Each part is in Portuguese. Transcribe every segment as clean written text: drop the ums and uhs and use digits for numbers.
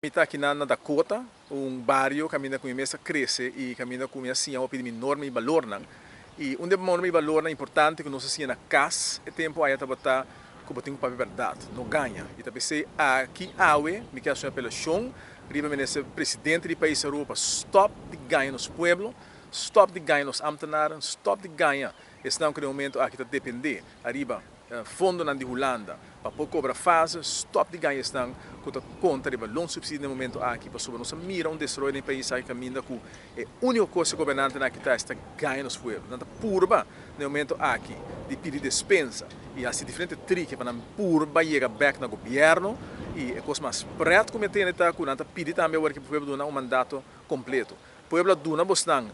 Está aqui na Dakota, bairro que começa a crescer e começa a ter enorme valor. E enorme valor importante que nós assim na casa, é tempo aí está que tem para verdade, não ganha. E também sei aqui me quer uma apelação, riba ministro presidente do país Europa, stop de ganhar nos pueblos, stop de ganhar nos ambtenares, stop de ganhar. Esse não é um momento aqui está depender, arriba fundo na de Holanda, para pouco cobra fase, stop de ganhar estão contra o longo subsídio no momento aqui para sobre nossa mira um destroy no país aí caminha com é única coisa governante na que está ganhando os pueblos, não purba no momento aqui de pedir dispensa e assim diferente trick para purba chega back no governo e é coisa mais preto como tem está com nada pedir também o que o pueblo dá um mandato completo, o pueblo dá bostão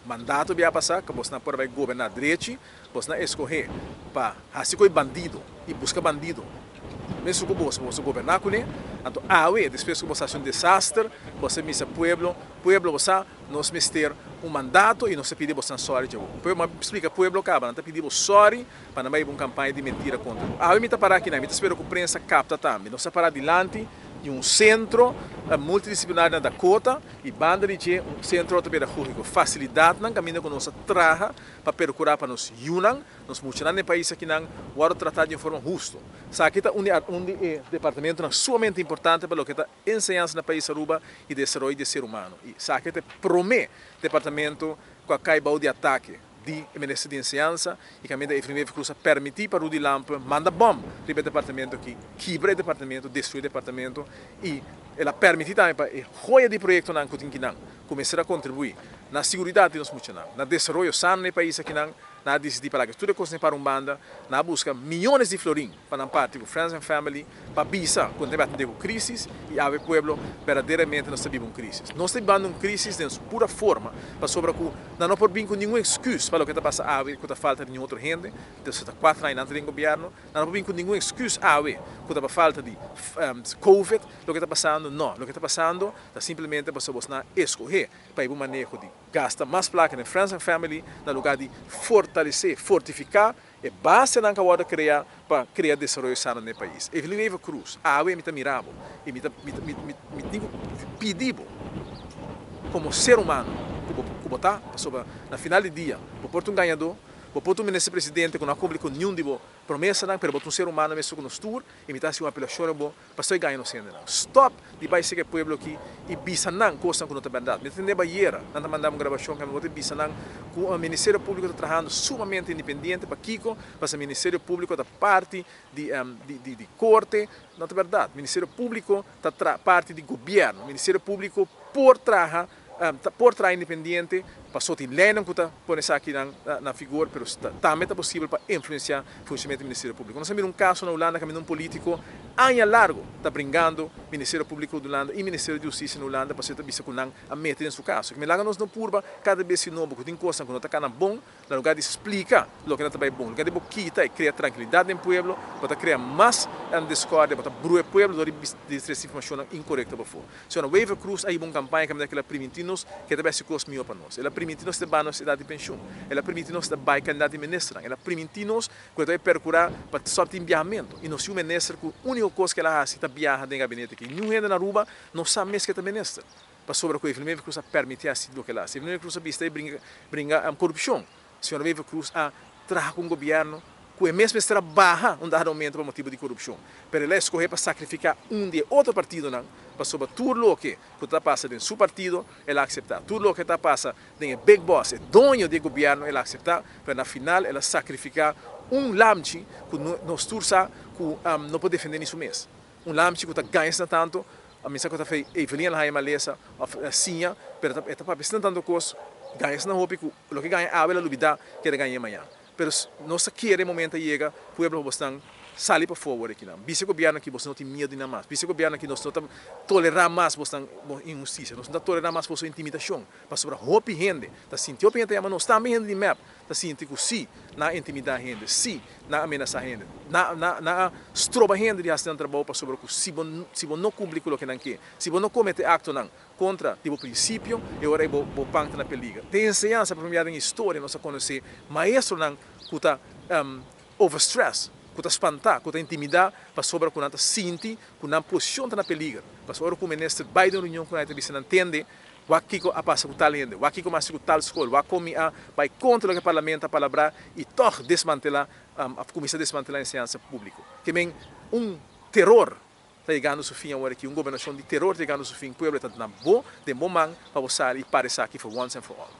mandato vai passar que você não pode governar direito, você não escolher para assim coi bandido e busca bandido. Mesmo que você governar com ele, então depois que você faz um desastre, você missa pueblo você nos mister um mandato e não se pede você sorry. Pueblo explica pueblo acaba, não pedi sorry para não ir uma campanha de mentira contra. Me está parar aqui, me espero que a imprensa capta também, não se parar adiante de um centro multidisciplinar na Dakota e banda de um centro pedagógico facilidade na caminho com nossa traja para procurar para nos unam nos muitos no país aqui não o tratar de forma justa. Aqui está um departamento sumamente importante para o que está ensinança no país Aruba e desenvolvimento de ser humano. E aqui está promete departamento com a caiba de ataque de Ministério de Enseñança e que a FNV Cruz permitir para o de Lampa manda bom para o departamento aqui, quebra o departamento, destrui o departamento e ela permite também para a joia de projeto não que começar a contribuir na segurança de nós muitos na desenvolvimento sano no país aqui na decidir para que tudo coisa para banda na busca milhões de florim para parte do Friends and Family para bisa quando tem uma crise e a pueblo verdadeiramente nós vivemos uma crise. Nós estamos vivendo uma crise de pura forma para sobre que não pode vir com nenhuma excusa para o que está passando que está falta de outra gente, está 4 anos dentro do governo, não pode vir com nenhuma excusa que está falta de Covid, o que está passando não, o que está passando é simplesmente para você não escolher para ir um manejo de gastar mais placa na Friends and Family no lugar de fortalecer, fortificar e base na que criar para criar desenvolvimento sano no país. E Villeneuve Cruz, me está mirando e me pedindo como ser humano, como está, na final do dia, por um ganhador, por um ministro presidente que não cumpre com nenhum de promessa, mas por um ser humano mesmo que nos tour, e me está uma apelação para ser ganhando sendo. Stop de vai ser que o povo aqui e bisa não coisa que não está verdade. Me entende baieira, não mandamos gravação que não bisa não, com o Ministério Público está trabalhando sumamente independente para Kiko, para o Ministério Público da parte de corte, não é verdade. O Ministério Público está parte de governo, o Ministério Público por trás independente, passou de lei não está por aqui na figura, mas também é possível para influenciar o funcionamento do Ministério Público. Nós temos um caso na Holanda que um político ano largo está brincando o Ministério Público da Holanda e o Ministério de Justiça na Holanda para ser visto com a meter em seu caso. Que nós não purba cada vez que novo que tem coisa que não está bom, no lugar de explicar o que não está bom, no lugar de boquita e criar tranquilidade no povo, para criar mais discórdia, para bruir o povo de distribuir informação incorreta para fora. Se a Wave Cruz aí uma campanha que ela permite-nos que deve ser coisa melhor para nós. Ela permite-nos de banhos de idade de pensão. Ela permite-nos de baixar candidato de ministro. Ela permite-nos que deve procurar para só de enviamento. E nós o ministro que a única coisa que ela faz é viajar no gabinete aqui. Nenhum gente na Aruba não sabe mesmo que é ministro. Para sobre o que a Wave Cruz permite assim o que ela faz. A Wave Cruz vista brinca corrupção. Se a Wave Cruz traga com o governo que é mesmo trabalha um dado momento por motivo de corrupção. Mas ela escolhe para sacrificar de outro partido não, para sobre tudo o que está passando em seu partido, ela aceitar. Tudo o que está passando em Big Boss, dono do governo, ela aceitar, mas na final ela sacrificar lamchi que nós tursa que não pode defender isso mesmo. Lamchi que está ganhando tanto, a missa que está feita, Evelyn Alhaia Malesa, assim, mas está pensando tanto coisa, ganha na roupa que o que ganha ela lubida que ela ganha amanhã. Mas nós queremos momento chega, o povo bastante sair para fora aqui não. Vice governo aqui você não tem medo de nada mais. Vice governo aqui nós não tolerar mais bastante injustiça, nós não tolerar mais você intimidação. Para sobre roupa e rende, tá sentindo o pensamento nós também rende de map, tá sentindo que sim na intimidar rende, sim na ameaçar rende, na estroba rende de fazer trabalho para sobre que se você não cumprir com o que não quer, se você não comete acto não contra o princípio, eu orei bo panca na peliga. Tem ensinança para me em história nós conhecer maestro não que está overstress, que está espantar, que está intimidar para sobre que não está sentir que não posição na peliga. Mas ora que o ministro vai de reunião com a gente não entende, o que a passa com tal ainda, o que mais com tal escola, o que vai contra o parlamento a palavra e toch desmantelar a comissão desmantelar a ciência pública. Que vem terror está chegando ao seu fim agora aqui, governação de terror está chegando ao seu fim, o povo está na boa, de bom man, para usar e parecer aqui for once and for all.